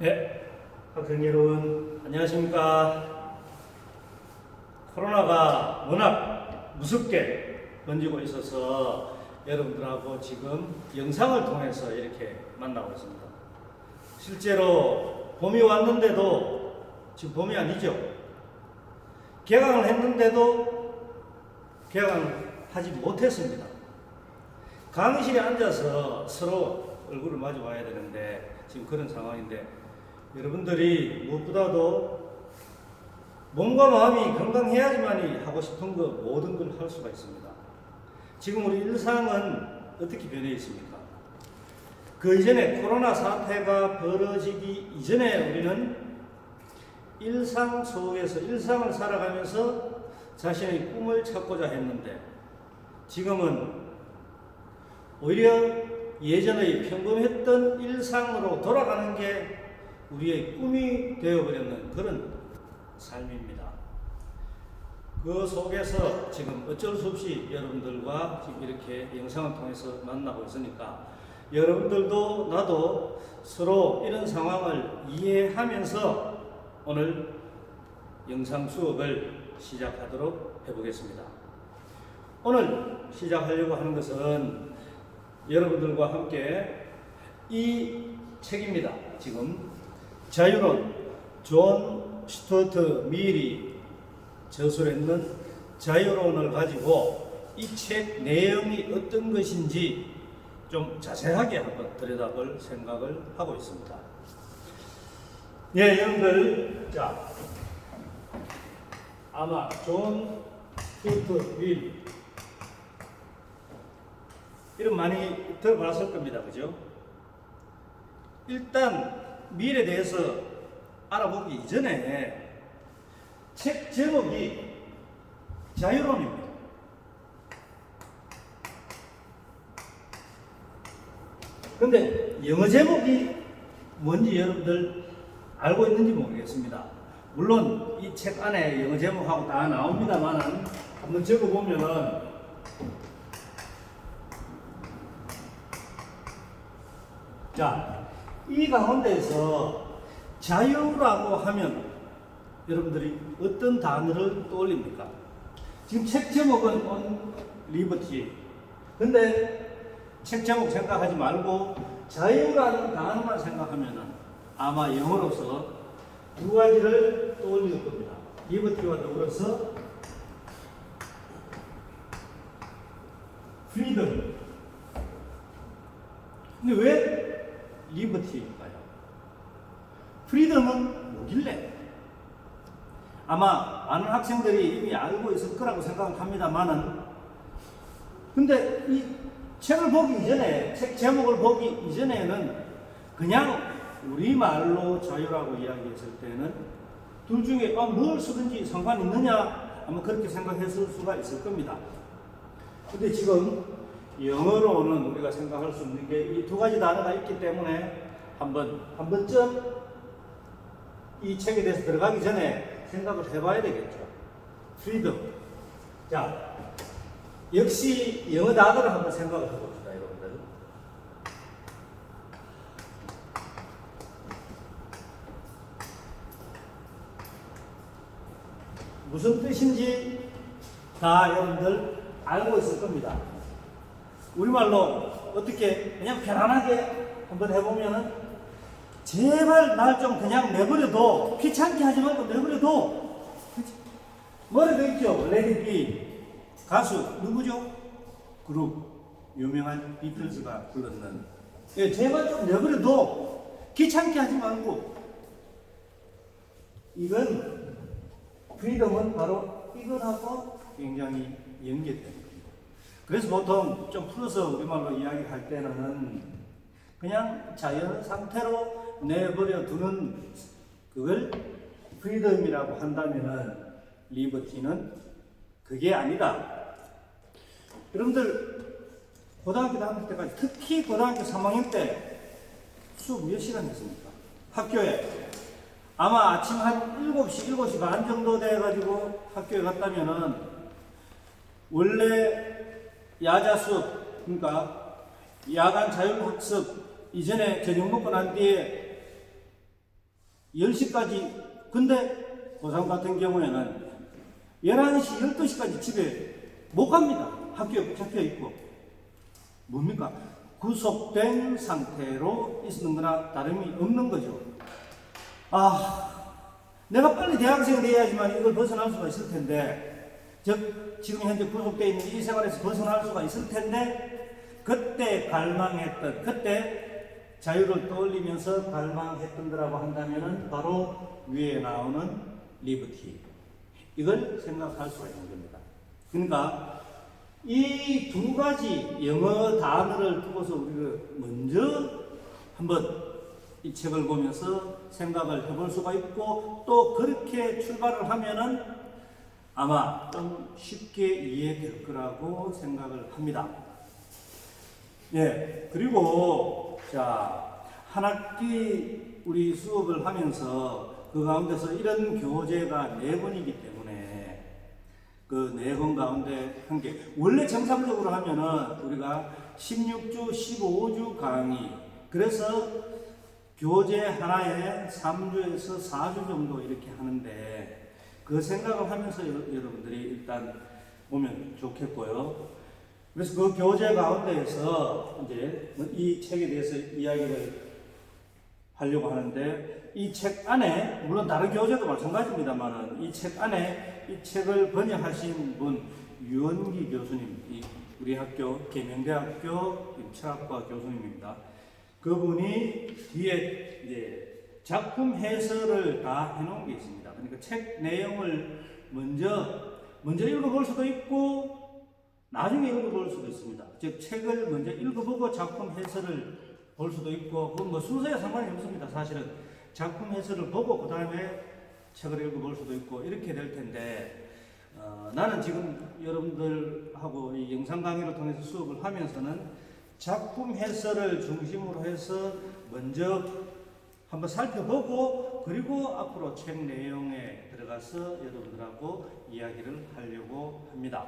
네, 학생 여러분 안녕하십니까. 코로나가 워낙 무섭게 번지고 있어서 여러분들하고 지금 영상을 통해서 이렇게 만나고 있습니다. 실제로 봄이 왔는데도 지금 봄이 아니죠. 개강을 했는데도 개강을 하지 못했습니다. 강의실에 앉아서 서로 얼굴을 마주 봐야 되는데 지금 그런 상황인데, 여러분들이 무엇보다도 몸과 마음이 건강해야지만이 하고 싶은 거 모든 걸 할 수가 있습니다. 지금 우리 일상은 어떻게 변해 있습니까? 그 이전에 코로나 사태가 벌어지기 이전에 우리는 일상 속에서 일상을 살아가면서 자신의 꿈을 찾고자 했는데, 지금은 오히려 예전의 평범했던 일상으로 돌아가는 게 우리의 꿈이 되어버렸는 그런 삶입니다. 그 속에서 지금 어쩔 수 없이 여러분들과 지금 이렇게 영상을 통해서 만나고 있으니까, 여러분들도 나도 서로 이런 상황을 이해하면서 오늘 영상 수업을 시작하도록 해보겠습니다. 오늘 시작하려고 하는 것은 여러분들과 함께 이 책입니다. 지금 자유론, 존 스튜어트 밀이 저술했는 자유론을 가지고 이 책 내용이 어떤 것인지 좀 자세하게 한번 들여다볼 생각을 하고 있습니다. 예, 여러분들, 자, 아마 존 스튜어트 밀 이름 많이 들어봤을 겁니다. 그죠? 일단 밀에 대해서 알아보기 이전에 책 제목이 자유론입니다. 근데 영어 제목이 뭔지 여러분들 알고 있는지 모르겠습니다. 물론 이 책 안에 영어 제목하고 다 나옵니다만 한번 적어보면은 자, 이 가운데에서 자유라고 하면 여러분들이 어떤 단어를 떠올립니까? 지금 책 제목은 On Liberty. 근데 책 제목 생각하지 말고 자유라는 단어만 생각하면 아마 영어로서 두 가지를 떠올릴 겁니다. Liberty와 더불어서 Freedom. 근데 왜 리버티일까요? 프리덤은 뭐길래? 아마 많은 학생들이 이미 알고 있을 거라고 생각을 합니다만은, 근데 이 책을 보기 이전에, 책 제목을 보기 이전에는 그냥 우리말로 자유라고 이야기했을 때는 둘 중에 뭘 쓰든지 상관이 있느냐 아마 그렇게 생각했을 수가 있을 겁니다. 근데 지금 영어로는 우리가 생각할 수 있는 게 이 두 가지 단어가 있기 때문에 한 번쯤 이 책에 대해서 들어가기 전에 생각을 해봐야 되겠죠. freedom. 자, 역시 영어 단어를 한번 생각을 해봅시다, 여러분들. 무슨 뜻인지 다 여러분들 알고 있을 겁니다. 우리말로 어떻게 그냥 편안하게 한번 해보면은, 제발 날 좀 그냥 내버려둬. 귀찮게 하지 말고 내버려둬. 노래도 있죠. Let It Be. 가수 누구죠? 그룹 유명한 비틀즈가 불렀는. 예, 제발 좀 내버려둬. 귀찮게 하지 말고. 이건 프리덤은 바로 이거하고 굉장히 연계됩니다. 그래서 보통 좀 풀어서 우리말로 이야기할 때는 그냥 자연 상태로 내버려 두는 그걸 프리덤이라고 한다면은, 리버티는 그게 아니다. 여러분들 고등학교 다닐 때까지, 특히 고등학교 3학년 때 수업 몇 시간 했습니까? 학교에 아마 아침 한 7시, 7시 반 정도 돼가지고 학교에 갔다면은, 원래 야자 수업, 그러니까 야간 자율학습 이전에 저녁 먹고 난 뒤에 10시까지, 근데 고3 같은 경우에는 11시, 12시까지 집에 못 갑니다. 학교에 잡혀 있고. 뭡니까? 구속된 상태로 있는 거나 다름이 없는 거죠. 내가 빨리 대학생이 돼야지만 이걸 벗어날 수가 있을 텐데, 즉, 지금 현재 구속되어 있는 이 생활에서 벗어날 수가 있을 텐데, 그때 갈망했던, 그때 자유를 떠올리면서 갈망했던 거라고 한다면은 바로 위에 나오는 리버티. 이걸 생각할 수가 있는 겁니다. 그러니까 이 두 가지 영어 단어를 두고서 우리가 먼저 한번 이 책을 보면서 생각을 해볼 수가 있고, 또 그렇게 출발을 하면은 아마 좀 쉽게 이해될 거라고 생각을 합니다. 예, 그리고 자, 한 학기 우리 수업을 하면서 그 가운데서 이런 교재가 4권이기 때문에 그 4권 가운데 한 개, 원래 정상적으로 하면은 우리가 16주, 15주 강의, 그래서 교재 하나에 3주에서 4주 정도 이렇게 하는데, 그 생각을 하면서 여러분들이 일단 보면 좋겠고요. 그래서 그 교재 가운데에서 이제 이 책에 대해서 이야기를 하려고 하는데, 이 책 안에, 물론 다른 교재도 마찬가지입니다만은, 이 책 안에 이 책을 번역하신 분, 유원기 교수님, 우리 학교, 계명대학교 철학과 교수님입니다. 그분이 뒤에 이제 작품 해설을 다 해놓은 게 있습니다. 그러니까 책 내용을 먼저 읽어볼 수도 있고, 나중에 읽어볼 수도 있습니다. 즉, 책을 먼저 읽어보고 작품 해설을 볼 수도 있고, 그건 뭐 순서에 상관이 없습니다. 사실은 작품 해설을 보고 그 다음에 책을 읽어볼 수도 있고 이렇게 될 텐데, 나는 지금 여러분들하고 이 영상 강의를 통해서 수업을 하면서는 작품 해설을 중심으로 해서 먼저 한번 살펴보고, 그리고 앞으로 책 내용에 들어가서 여러분들하고 이야기를 하려고 합니다.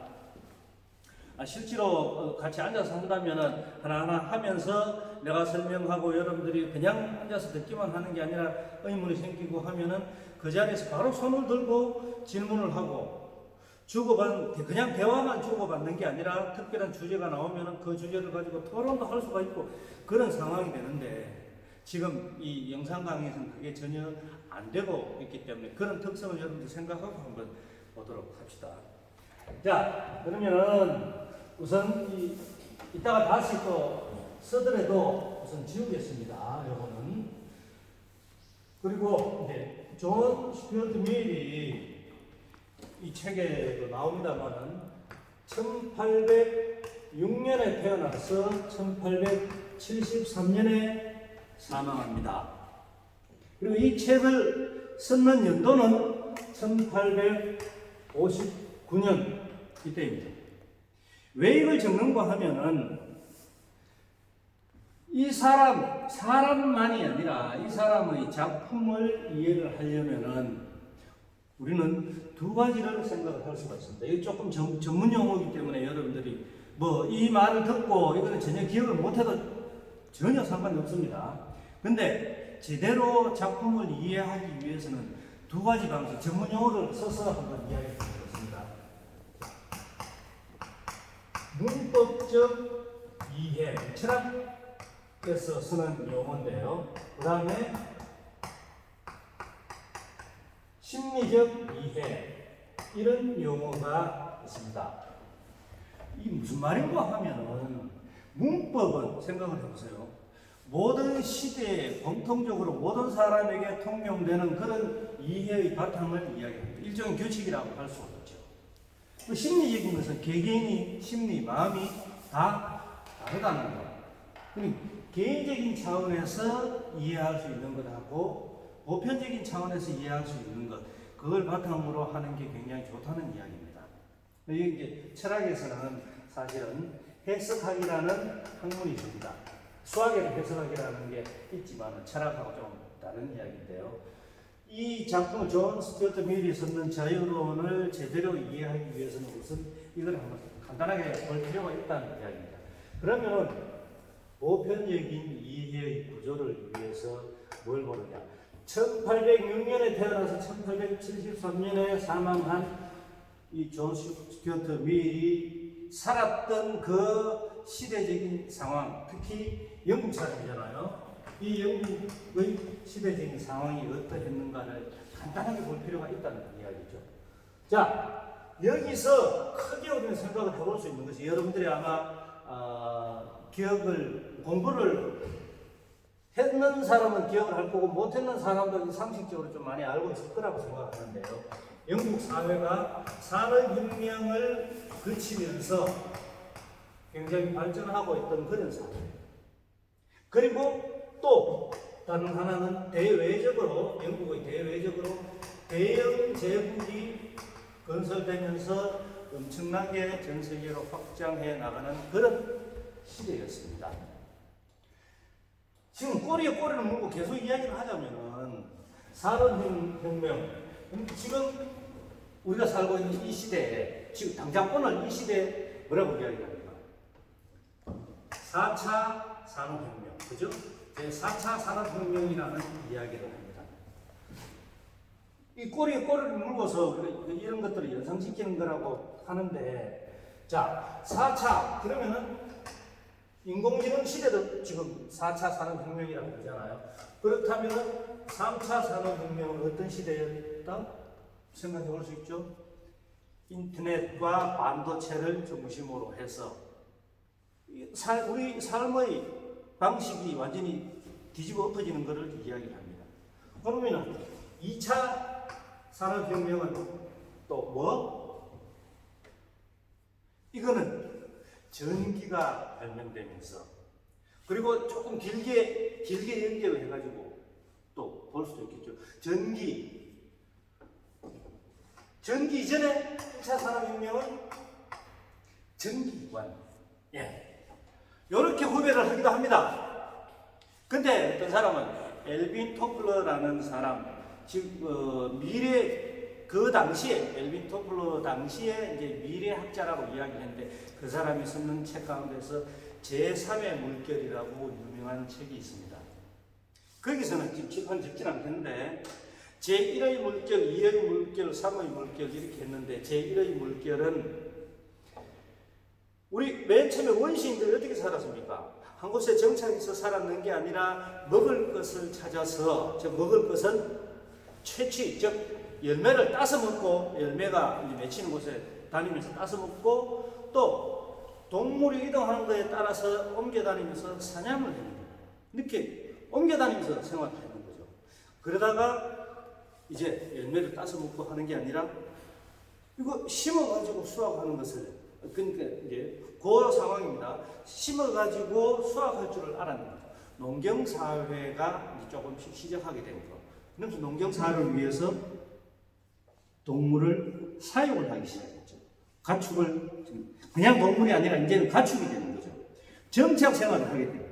실제로 같이 앉아서 한다면은 하나하나 하면서 내가 설명하고 여러분들이 그냥 앉아서 듣기만 하는 게 아니라 의문이 생기고 하면은 그 자리에서 바로 손을 들고 질문을 하고, 그냥 대화만 주고받는 게 아니라 특별한 주제가 나오면은 그 주제를 가지고 토론도 할 수가 있고 그런 상황이 되는데, 지금 이 영상 강의에서는 그게 전혀 안 되고 있기 때문에 그런 특성을 여러분들 생각하고 한번 보도록 합시다. 자, 그러면은 우선 이따가 다시 또 쓰더라도 우선 지우겠습니다. 요거는. 그리고 이제 존 스튜어트 밀이 이 책에도 나옵니다만은 1806년에 태어나서 1873년에 사망합니다. 그리고 이 책을 쓰는 연도는 1859년 이때입니다. 왜 이걸 적는가 하면은 이 사람만이 아니라 이 사람의 작품을 이해를 하려면은 우리는 두 가지를 생각을 할 수가 있습니다. 이게 조금 전문 용어이기 때문에 여러분들이 뭐 이 말을 듣고 이거는 전혀 기억을 못해도 전혀 상관이 없습니다. 근데 제대로 작품을 이해하기 위해서는 두 가지 방식, 전문 용어를 써서 한번 이야기해 보겠습니다. 문법적 이해, 철학에서 쓰는 용어인데요. 그 다음에 심리적 이해, 이런 용어가 있습니다. 이게 무슨 말인가 하면은, 문법은 생각을 해보세요. 모든 시대에 공통적으로 모든 사람에게 통용되는 그런 이해의 바탕을 이야기합니다. 일종의 규칙이라고 할 수 없죠. 심리적인 것은 개개인이 심리, 마음이 다 다르다는 것. 그러니까 개인적인 차원에서 이해할 수 있는 것하고 보편적인 차원에서 이해할 수 있는 것, 그걸 바탕으로 하는 게 굉장히 좋다는 이야기입니다. 이게 철학에서는 사실은 해석학이라는 학문이 있습니다. 수학에는 해석학이라는 게 있지만 철학하고 좀 다른 이야기인데요. 이 작품을 존 스튜어트 밀이 썼는 자유론을 제대로 이해하기 위해서는 우선 이걸 한번 간단하게 볼 필요가 있다는 이야기입니다. 그러면 보편적인 이해의 구조를 위해서 뭘 보느냐? 1806년에 태어나서 1873년에 사망한 이 존 스튜어트 밀이 살았던 그 시대적인 상황, 특히 영국 사람이잖아요. 이 영국의 시대적인 상황이 어떠했는가를 간단하게 볼 필요가 있다는 이야기죠. 자, 여기서 크게 우리는 생각을 해볼 수 있는 것이, 여러분들이 아마 공부를 했는 사람은 기억을 할 거고 못했는 사람도 상식적으로 좀 많이 알고 있을 거라고 생각하는데요. 영국 사회가 산업혁명을 거치면서 굉장히 발전하고 있던 그런 사회. 그리고 또 다른 하나는 영국의 대외적으로 대영 제국이 건설되면서 엄청나게 전 세계로 확장해 나가는 그런 시대였습니다. 지금 꼬리에 꼬리를 물고 계속 이야기를 하자면은 산업혁명, 지금 우리가 살고 있는 이 시대에, 지금 당장 오늘 이 시대에 뭐라고 이야기합니까? 4차 산업혁명, 그죠? 제4차 산업혁명이라는 이야기를 합니다. 이 꼬리에 꼬리를 물고서 이런 것들을 연상시키는 거라고 하는데, 자, 4차, 그러면은 인공지능 시대도 지금 4차 산업혁명이라고 그러잖아요. 그렇다면 3차 산업혁명은 어떤 시대였다? 생각해 볼 수 있죠? 인터넷과 반도체를 중심으로 해서 우리 삶의 방식이 완전히 뒤집어 엎어지는 것을 이야기합니다. 그러면 2차 산업혁명은 또 뭐? 이거는 전기가 발명되면서, 그리고 조금 길게 연결을 해가지고 또 볼 수도 있겠죠. 전기 이전에 1차 산업혁명은 전기관. 예. 요렇게 구별을 하기도 합니다. 근데 어떤 사람은 엘빈 토플러라는 사람, 즉, 엘빈 토플러 당시에 이제 미래학자라고 이야기했는데, 그 사람이 쓰는 책 가운데서 제3의 물결이라고 유명한 책이 있습니다. 거기서는 지금 칠판 적진 않겠는데, 제1의 물결, 2의 물결, 3의 물결 이렇게 했는데, 제1의 물결은 우리 맨 처음에 원시인들이 어떻게 살았습니까? 한 곳에 정착해서 살았는 게 아니라 먹을 것을 찾아서, 먹을 것은 채취, 즉 열매를 따서 먹고, 열매가 이제 맺히는 곳에 다니면서 따서 먹고, 또 동물이 이동하는 것에 따라서 옮겨 다니면서 사냥을 하는 거예요. 이렇게 옮겨 다니면서 생활하는 거죠. 그러다가 이제 열매를 따서 먹고 하는 게 아니라 이거 심어가지고 수확하는 것을, 그러니까 이제 그 상황입니다. 심어가지고 수확할 줄을 알았는 거죠. 농경사회가 이제 조금씩 시작하게 된 거. 그래서 농경사회를 위해서 동물을 사육을 하기 시작했죠. 가축을, 그냥 동물이 아니라 이제는 가축이 되는 거죠. 정착 생활을 하게 돼요.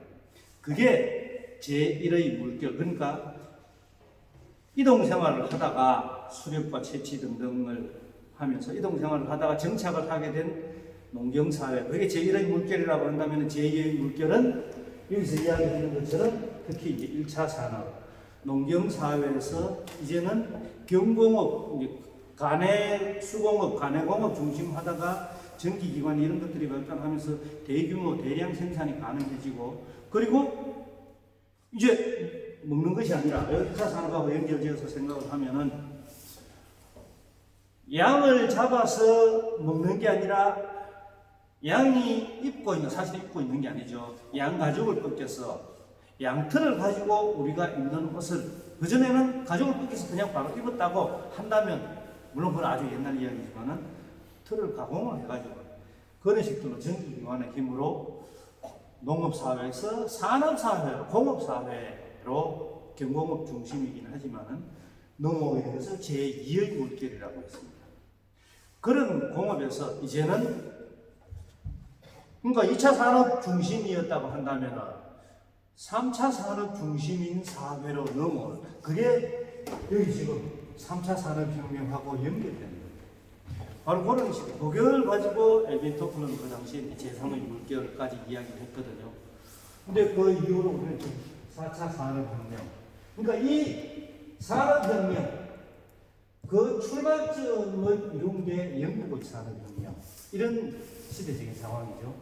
그게 제1의 물결, 그러니까 이동 생활을 하다가 수렵과 채취 등등을 하면서 이동 생활을 하다가 정착을 하게 된 농경사회, 그게 제1의 물결이라고 한다면 제2의 물결은 여기서 이야기하는 것처럼 특히 이제 1차 산업, 농경사회에서 이제는 경공업, 수공업, 가내공업 중심하다가 전기기관 이런 것들이 발달하면서 대규모 대량 생산이 가능해지고, 그리고 이제 먹는 것이 아니라 1차 산업하고 연결지어서 생각을 하면은 양을 잡아서 먹는 게 아니라 양이 사실 입고 있는 게 아니죠. 양 가죽을 벗겨서 양털을 가지고 우리가 입는 옷을, 그전에는 가죽을 벗겨서 그냥 바로 입었다고 한다면, 물론 그건 아주 옛날 이야기지만은 털을 가공을 해가지고 그런 식으로 전기기관의 힘으로 농업사회에서 산업사회로, 공업사회로 경공업 중심이긴 하지만은 넘어오게 돼서 제2의 물결이라고 했습니다. 그런 공업에서 이제는, 그러니까 2차 산업 중심이었다고 한다면은 3차 산업 중심인 사회로 넘어올, 그게 여기 지금 3차 산업혁명하고 연결되는 거예요. 바로 그런 식으로 그걸 가지고 엘빈 토플러는 그 당시에 제3의 물결까지 이야기를 했거든요. 근데 그 이후로 우리는 4차 산업혁명, 그러니까 이 산업혁명, 그 출발점을 이룬 게 영국의 산업혁명. 이런 시대적인 상황이죠.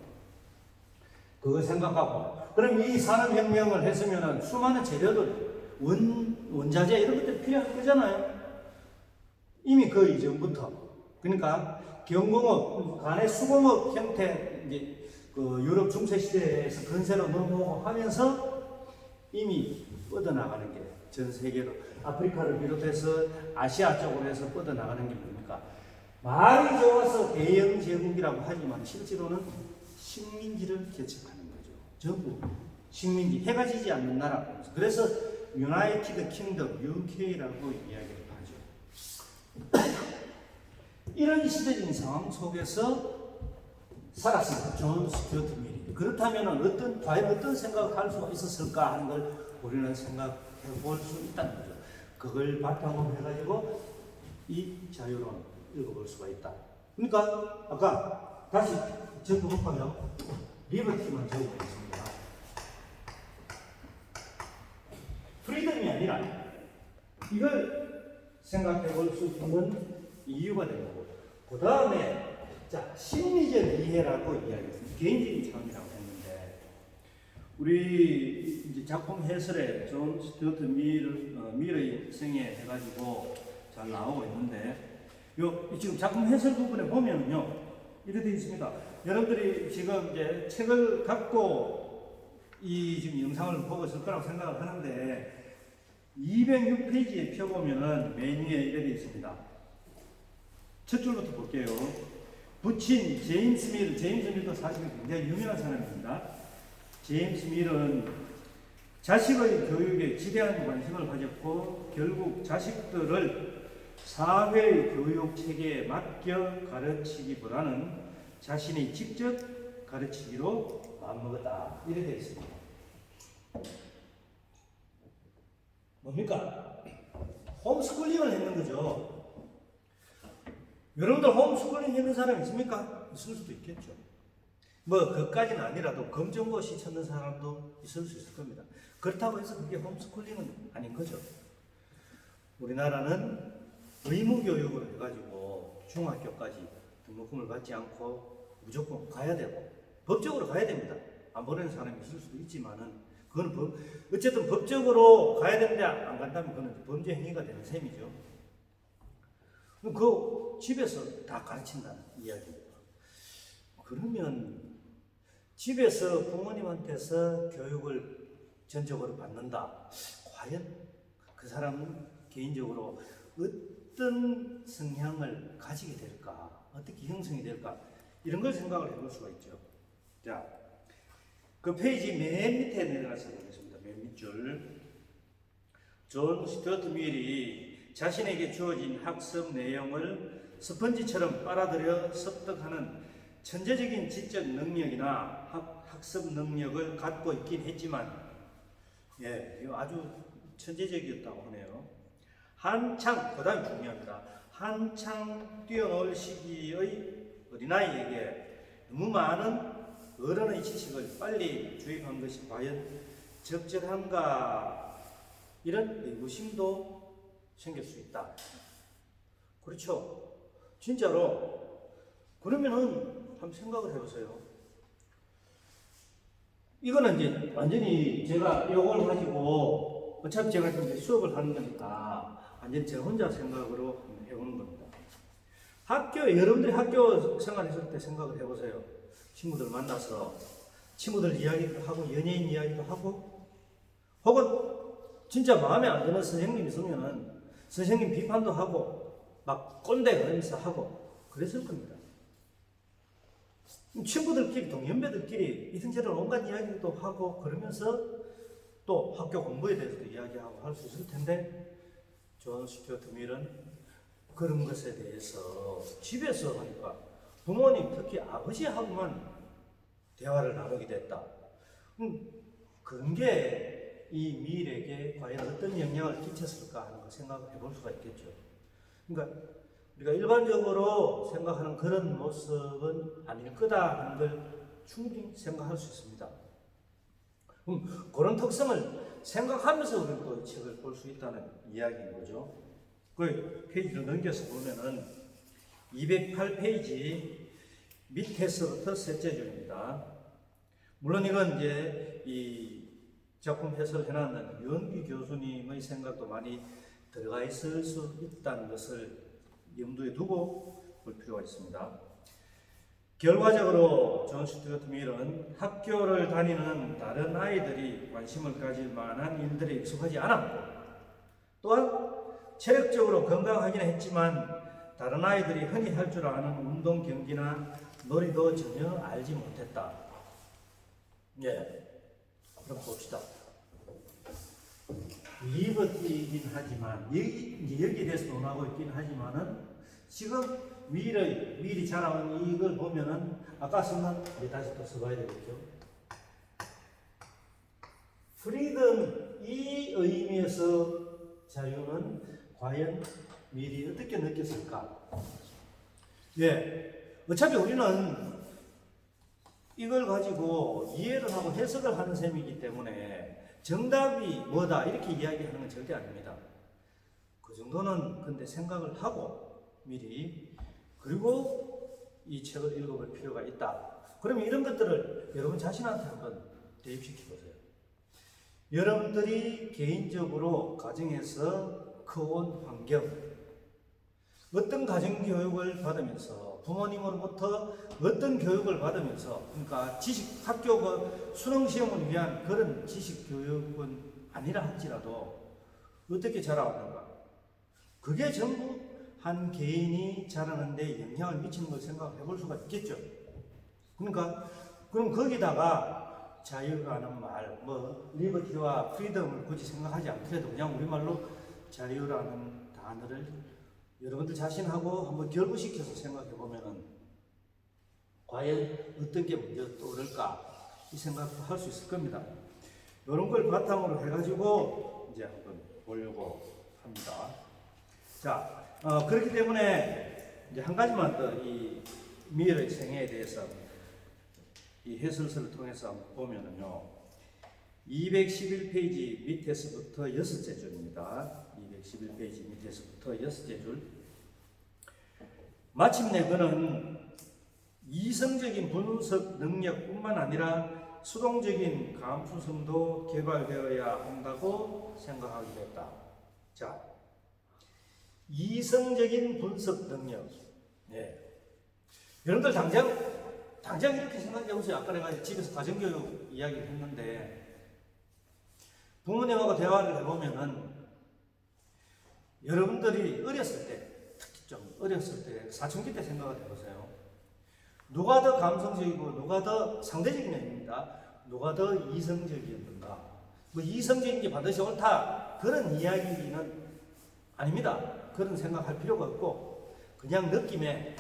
그거 생각하고, 그럼 이 산업혁명을 했으면 수많은 재료들, 원자재 이런 것들이 필요할 거잖아요. 이미 그 이전부터. 그러니까 경공업, 간의 수공업 형태, 이제 그 유럽 중세 시대에서 건세로 넘어오고 하면서 이미 뻗어나가는 게 전 세계로, 아프리카를 비롯해서 아시아 쪽으로 해서 뻗어나가는 게 뭡니까? 말이 좋아서 대영 제국이라고 하지만 실제로는 식민지를 개척하는 거죠. 전부 식민지, 해가 지지 않는 나라. 그래서 유나이티드 킹덤, UK라고 이야기를 하죠. 이런 시대적인 상황 속에서 살았습니다. 존 스튜어트 밀이. 그렇다면 과연 어떤 생각을 할 수가 있었을까 하는 걸 우리는 생각해 볼 수 있다는 거죠. 그걸 바탕으로 해가지고 이 자유론 읽어볼 수가 있다. 그러니까 아까 다시 적어볼까요? 리버티만 적어보겠습니다. 프리덤이 아니라 이걸 생각해 볼 수 있는 이유가 되는 거고, 그 다음에 자 심리적 이해라고 이야기했습니다. 개인적인 차원이라고 했는데, 우리 이제 작품 해설에 존 스튜어트 밀의 생애 해가지고 잘 나오고 있는데, 지금 작품 해설 부분에 보면요 이렇게 되어 있습니다. 여러분들이 지금 이제 책을 갖고 이 지금 영상을 보고 있을 거라고 생각을 하는데, 206페이지에 펴보면은 맨 위에 이렇게 되어 있습니다. 첫 줄부터 볼게요. 부친 제임스 밀, 제임스 밀도 사실 굉장히 유명한 사람입니다. 제임스 밀은 자식의 교육에 지대한 관심을 가졌고, 결국 자식들을 사회의 교육 체계에 맡겨 가르치기보다는 자신이 직접 가르치기로 마음먹었다. 이렇게 되어 있습니다. 뭡니까? 홈스쿨링을 했는 거죠. 여러분들 홈스쿨링 했는 사람 있습니까? 있을 수도 있겠죠. 뭐 그까지는 아니라도 검정고시 찾는 사람도 있을 수 있을 겁니다. 그렇다고 해서 그게 홈스쿨링은 아닌 거죠. 우리나라는 의무교육을 해가지고 중학교까지 등록금을 받지 않고 무조건 가야 되고, 법적으로 가야 됩니다. 안 보내는 사람이 있을 수도 있지만은, 그건 어쨌든 법적으로 가야 되는데 안 간다면 그건 범죄 행위가 되는 셈이죠. 그 집에서 다 가르친다는 이야기입니다. 그러면 집에서 부모님한테서 교육을 전적으로 받는다. 과연 그 사람은 개인적으로 어떤 성향을 가지게 될까? 어떻게 형성이 될까? 이런 걸 생각을 해볼 수가 있죠. 자, 그 페이지 맨 밑에 내려가서 보겠습니다. 맨 밑줄. 존 스튜어트 밀이 자신에게 주어진 학습 내용을 스펀지처럼 빨아들여 습득하는 천재적인 지적 능력이나 학습 능력을 갖고 있긴 했지만, 아주 천재적이었다고 하네요. 한창, 그 다음이 중요합니다. 한창 뛰어놀 시기의 어린아이에게 너무 많은 어른의 지식을 빨리 주입한 것이 과연 적절한가, 이런 의구심도 생길 수 있다. 그렇죠. 진짜로. 그러면은 한번 생각을 해보세요. 이거는 이제 완전히 제가 이걸 가지고, 어차피 제가 이제 수업을 하는 거니까 완전히 제가 혼자 생각으로 해보는 겁니다. 여러분들이 학교 생활했을 때 생각을 해보세요. 친구들 만나서 친구들 이야기도 하고 연예인 이야기도 하고, 혹은 진짜 마음에 안 드는 선생님 있으면은 선생님 비판도 하고 막 꼰대 그러면서 하고 그랬을 겁니다. 친구들끼리, 동년배들끼리 이런저런 온갖 이야기도 하고 그러면서 또 학교 공부에 대해서도 이야기하고 할 수 있을 텐데, 존 스튜어트 밀은 그런 것에 대해서 집에서 하니까 부모님, 특히 아버지하고만 대화를 나누게 됐다. 그런 게 이 밀에게 과연 어떤 영향을 끼쳤을까 하는 걸 생각해 볼 수가 있겠죠. 그러니까 우리가 일반적으로 생각하는 그런 모습은 아닐 거다 하는 걸 충분히 생각할 수 있습니다. 그런 특성을 생각하면서 우리는 또 이 책을 볼 수 있다는 이야기인 거죠. 그 페이지를 넘겨서 보면은 208페이지 밑에서부터 셋째 줄입니다. 물론 이건 이제 이 작품 해설을 해놨는 유은기 교수님의 생각도 많이 들어가 있을 수 있다는 것을 염두에 두고 볼 필요가 있습니다. 결과적으로 존 스튜어트 밀은 학교를 다니는 다른 아이들이 관심을 가질 만한 일들에 익숙하지 않았고, 또한 체력적으로 건강하긴 했지만 다른 아이들이 흔히 할 줄 아는 운동 경기나 놀이도 전혀 알지 못했다. 예, 그럼 봅시다. 리버티이긴 하지만 여기에 대해서 논하고 있긴 하지만은 지금 미리 자라온 이걸 보면은 아까 쓴 다시 또 써봐야 되겠죠. 프리덤 이 의미에서 자유는 과연 미리 어떻게 느꼈을까? 예, 어차피 우리는 이걸 가지고 이해를 하고 해석을 하는 셈이기 때문에 정답이 뭐다 이렇게 이야기하는 건 절대 아닙니다. 그 정도는 근데 생각을 하고 미리, 그리고 이 책을 읽어볼 필요가 있다. 그러면 이런 것들을 여러분 자신한테 한번 대입시켜 보세요. 여러분들이 개인적으로 가정에서 커온 환경, 어떤 가정교육을 받으면서 부모님으로부터 어떤 교육을 받으면서, 그러니까 학교 수능시험을 위한 그런 지식교육은 아니라 할지라도 어떻게 자라왔는가, 그게 전부 한 개인이 자라는 데 영향을 미치는 걸 생각해 볼 수가 있겠죠. 그러니까 그럼 거기다가 자유라는 말, 리버티와 프리덤을 굳이 생각하지 않더라도 그냥 우리말로 자유라는 단어를 여러분들 자신하고 한번 결부시켜서 생각해 보면은 과연 어떤 게 먼저 떠오를까 이 생각도 할 수 있을 겁니다. 이런 걸 바탕으로 해가지고 이제 한번 보려고 합니다. 자, 그렇기 때문에 이제 한 가지만 더 이 미래의 생애에 대해서 이 해설서를 통해서 한번 보면은요, 211페이지 밑에서부터 여섯째 줄입니다. 211페이지 밑에서부터 여섯째 줄. 마침내 그는 이성적인 분석 능력뿐만 아니라 수동적인 감수성도 개발되어야 한다고 생각하게 됐다. 자, 이성적인 분석 능력. 네. 여러분들 당장 이렇게 생각해 보세요. 아까 내가 집에서 가정교육 이야기를 했는데, 부모님하고 대화를 해보면은 여러분들이 어렸을 때, 특히 좀 어렸을 때, 사춘기 때 생각을 해보세요. 누가 더 감성적이고 누가 더 상대적인 얘기입니다. 누가 더 이성적이었는가? 이성적인 게 반드시 옳다, 그런 이야기는 아닙니다. 그런 생각할 필요가 없고, 그냥 느낌에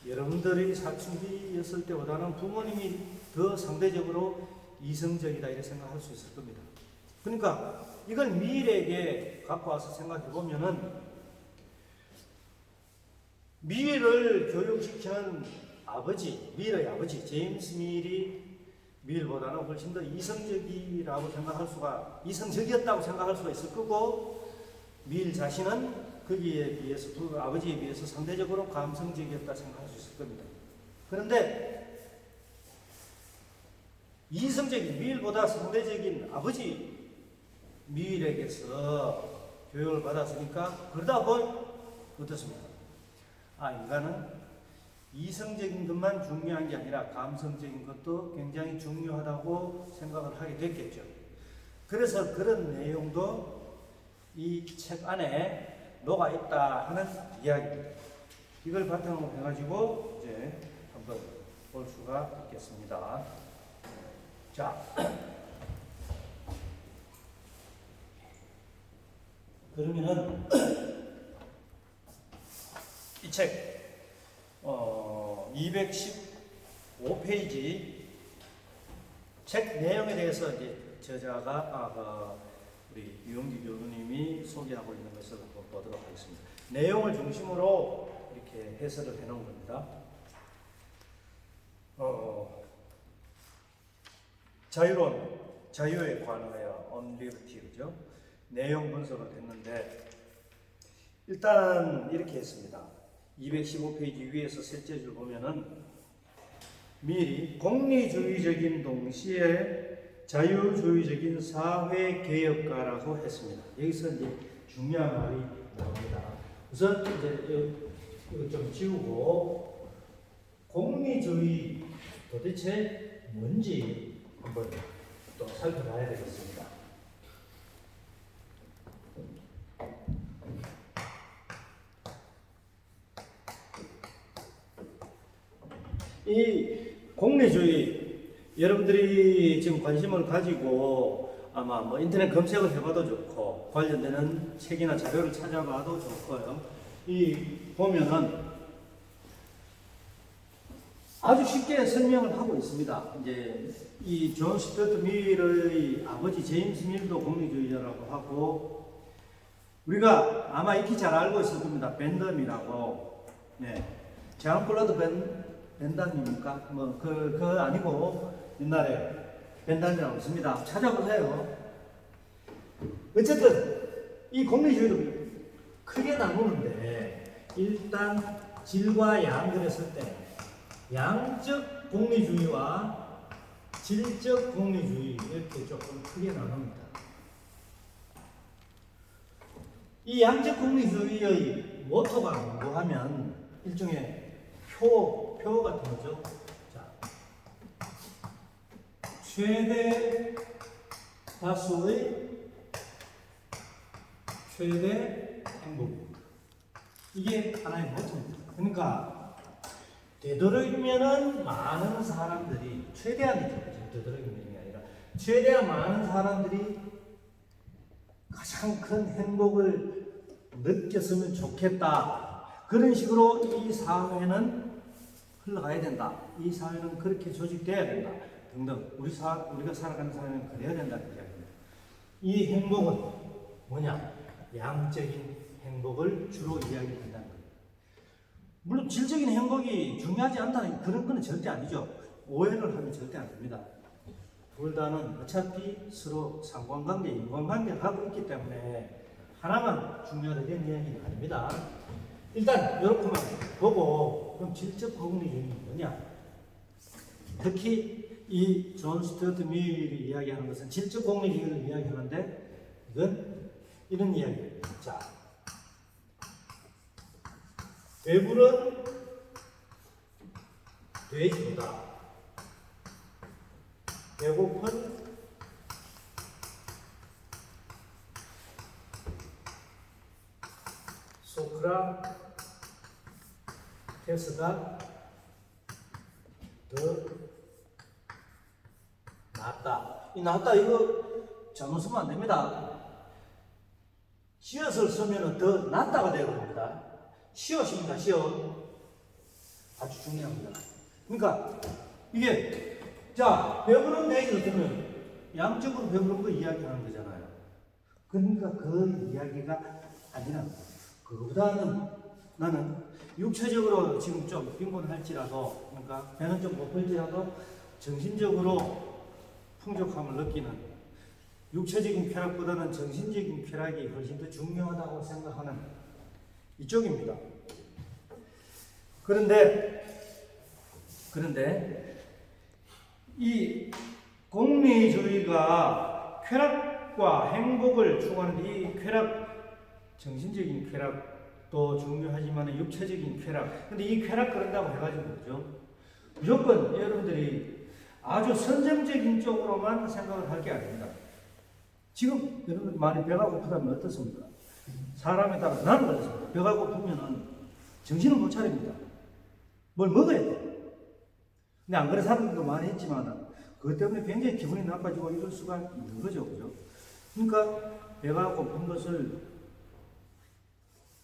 여러분들이 사춘기였을 때보다는 부모님이 더 상대적으로 이성적이다 이렇게 생각할 수 있을 겁니다. 그러니까 이걸 미일에게 갖고 와서 생각해 보면은, 미일을 교육시키는 미일의 아버지 제임스 밀이 밀보다는 훨씬 더 이성적이었다고 생각할 수가 있을 거고, 밀 자신은 거기에 비해서, 아버지에 비해서 상대적으로 감성적이었다 생각할 수 있을 겁니다. 그런데 이성적인 밀보다 상대적인 아버지 밀에게서 교육을 받았으니까, 그러다 보니 어떻습니까? 인간은 이성적인 것만 중요한 게 아니라 감성적인 것도 굉장히 중요하다고 생각을 하게 됐겠죠. 그래서 그런 내용도 이 책 안에 녹아 있다 하는 이야기입니다. 이걸 바탕으로 해가지고 이제 한번 볼 수가 있겠습니다. 자, 그러면은 이 책 215페이지 책 내용에 대해서 이제 저자가 우리 유영기 교수님이 소개하고 있는 것을 한번 보도록 하겠습니다. 내용을 중심으로 이렇게 해설을 해놓은 겁니다. 자유론, 자유에 관하여 on liberty, 그죠? 내용 분석을 했는데 일단 이렇게 했습니다. 215페이지 위에서 셋째 줄 보면은 미리 공리주의적인 동시에 자유주의적인 사회개혁가라고 했습니다. 여기서 이제 중요한 말이 나옵니다. 우선 이제 이거 좀 지우고 공리주의 도대체 뭔지 한번 또 살펴봐야 되겠습니다. 이 공리주의 여러분들이 지금 관심을 가지고 아마 뭐 인터넷 검색을 해봐도 좋고 관련되는 책이나 자료를 찾아봐도 좋고요. 이 보면은 아주 쉽게 설명을 하고 있습니다. 이제 이 존 스튜어트 밀의 아버지 제임스 밀도 공리주의자라고 하고 우리가 아마 익히 잘 알고 있을 겁니다. 벤덤이라고. 네. 제안 클로드 벤담입니까? 뭐, 그거 아니고, 옛날에 벤담이라고 있습니다. 찾아보세요. 어쨌든, 이 공리주의도 크게 나누는데, 일단, 질과 양 그랬을 때, 양적 공리주의와 질적 공리주의, 이렇게 조금 크게 나눕니다. 이 양적 공리주의의 모토가 뭐 하면, 일종의 표 같은 거죠. 자, 최대 다수의 최대 행복. 이게 하나의 모토입니다. 그러니까 되도록이면은 많은 사람들이 최대한이죠. 되도록이면이 아니라 최대한 많은 사람들이 가장 큰 행복을 느꼈으면 좋겠다. 그런 식으로 이 사회는 흘러가야 된다. 이 사회는 그렇게 조직돼야 된다. 등등. 우리가 살아가는 사회는 그래야 된다는 이야기입니다. 이 행복은 뭐냐? 양적인 행복을 주로 이야기한다는 거예요. 물론 질적인 행복이 중요하지 않다는 그런 건 절대 아니죠. 오해를 하면 절대 안 됩니다. 둘 다는 어차피 서로 상관관계, 인간관계를 하고 있기 때문에 하나만 중요하다 이런 이야기는 아닙니다. 일단 이렇게만 보고 그럼 질적 공리주의는 뭐냐? 특히 이 존 스튜어트 밀이 이야기하는 것은 질적 공리주의를 이야기하는데 이건 이런 이야기예요. 자, 배부른 돼지보다 배고픈 소크라테스가 더 낫다. 이 낫다 이거 잘못 쓰면 안 됩니다. 시옷을 쓰면 더 낫다가 되어버립니다. 시옷입니다. 시옷. 아주 중요합니다. 그러니까 이게 자 배부른 돼지를 보면 양적으로 배부른 거 이야기하는 거잖아요. 그러니까 그 이야기가 아니라 그보다는 나는 육체적으로 지금 좀 빈곤할지라도 그러니까 배는 좀 고플지라도 정신적으로 풍족함을 느끼는 육체적인 쾌락보다는 정신적인 쾌락이 훨씬 더 중요하다고 생각하는 이쪽입니다. 그런데 이 공리주의가 쾌락과 행복을 추구하는데 이 쾌락 정신적인 쾌락도 중요하지만 육체적인 쾌락. 근데 이 쾌락 그런다고 해가지고 그죠? 무조건 여러분들이 아주 선정적인 쪽으로만 생각을 할 게 아닙니다. 지금 여러분 많이 배가 고프다면 어떻습니까? 사람에 따라 나는 그렇습니다. 배가 고프면은 정신을 못 차립니다. 뭘 먹어야 돼. 근데 안 그런 사람들도 많이 있지만 그것 때문에 굉장히 기분이 나빠지고 이럴 수가 있는 거죠. 그죠? 그러니까 배가 고픈 것을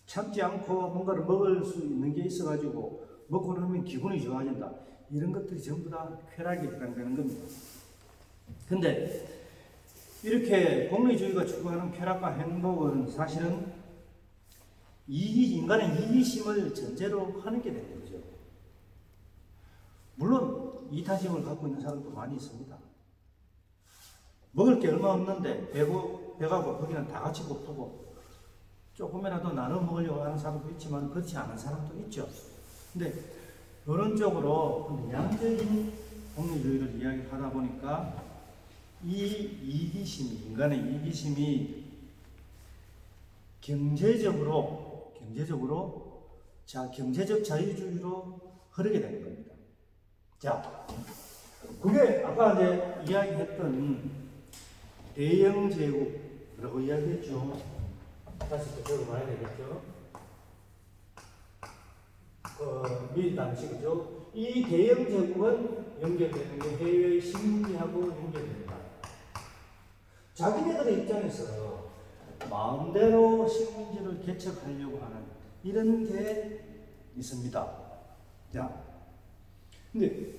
참지 않고 뭔가를 먹을 수 있는 게 있어가지고 먹고 나면 기분이 좋아진다. 이런 것들이 전부 다 쾌락에 해당되는 겁니다. 근데 이렇게 공리주의가 추구하는 쾌락과 행복은 사실은 인간의 이기심을 전제로 하는 게 되는 거죠. 물론 이타심을 갖고 있는 사람도 많이 있습니다. 먹을 게 얼마 없는데 배가 고프기는 다 같이 고프고 조금이라도 나눠 먹으려고 하는 사람도 있지만 그렇지 않은 사람도 있죠. 근데 그런 쪽으로 양적인 공리주의를 이야기하다 보니까 이 이기심이, 인간의 이기심이 경제적으로 경제적 자유주의로 흐르게 되는 겁니다. 자, 그게 아까 이제 이야기했던 대영 제국이라고 이야기했죠. 다시 또 적어봐야 되겠죠. 미 당시죠. 이 대영 제국은 연결되는 게 해외 식민지하고 연결됩니다. 자기네들의 입장에서 마음대로 식민지를 개척하려고 하는 이런 게 있습니다. 자, 근데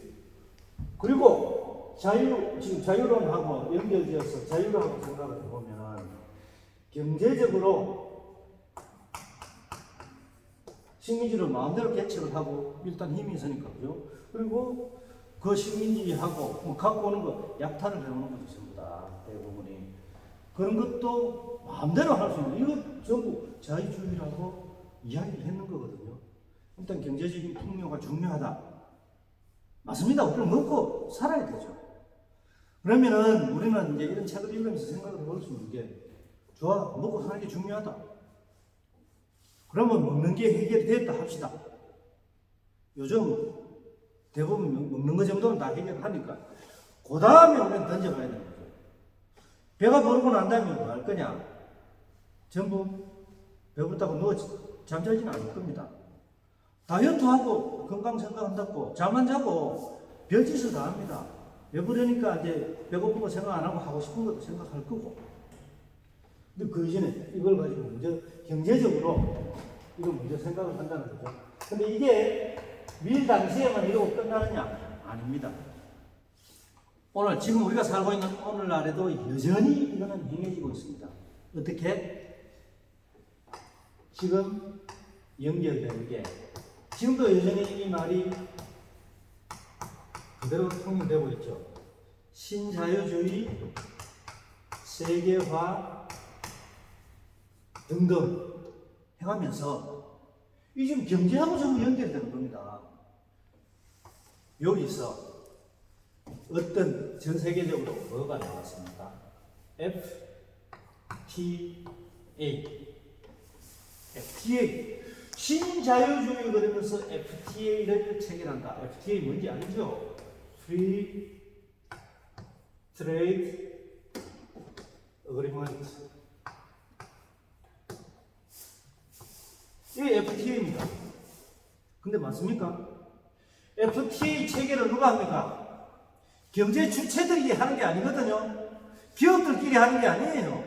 그리고 지금 자유론하고 연결되어서 자유론하고 생각을 해보면 경제적으로 식민지를 마음대로 개척을 하고 일단 힘이 있으니까 그죠? 그리고 그 식민지하고 뭐 갖고 오는 거 약탈을 해오는 거죠. 전부 다 대부분이 그런 것도 마음대로 할 수 있는 이거 전부 자유주의라고 이야기를 했는 거거든요. 일단 경제적인 풍요가 중요하다. 맞습니다. 우리는 먹고 살아야 되죠. 그러면은 우리는 이제 이런 책을 읽으면서 생각을 해볼 수 있는 게 좋아, 먹고 사는 게 중요하다. 그러면 먹는 게 해결이 됐다 합시다. 요즘 대부분 먹는 거 정도는 다 해결하니까 그 다음에 우리는 던져봐야 되는 거죠. 배가 부르고 난 다음에 뭐 할 거냐? 전부 배부르다고 누워 잠자지는 않을 겁니다. 다이어트하고 건강 생각한다고 잠 안 자고 별짓을 다 합니다. 배부르니까 이제 배고픈 거 생각 안 하고 하고 싶은 것도 생각할 거고. 근데 그 이전에 이걸 가지고 먼저 경제적으로 이걸 먼저 생각을 한다는 거죠. 근데 이게 밀 당시에만 이러고 끝나느냐? 아닙니다. 오늘 지금 우리가 살고 있는 오늘날에도 여전히 이거는 행해지고 있습니다. 어떻게? 지금 연결되는 게 지금도 여전히 이 말이 그대로 통용되고 있죠. 신자유주의, 세계화 등등 해가면서 이 지금 경제하고 전부 연결되는 겁니다. 여기서 어떤 전 세계적으로 뭐가 나왔습니까? FTA. 신자유주의 그러면서 FTA를 체결한다. FTA 뭔지 알죠? Free Trade Agreement. 이게 FTA입니다. 근데 맞습니까? FTA 체결을 누가 합니까? 경제 주체들이 하는 게 아니거든요. 기업들끼리 하는 게 아니에요.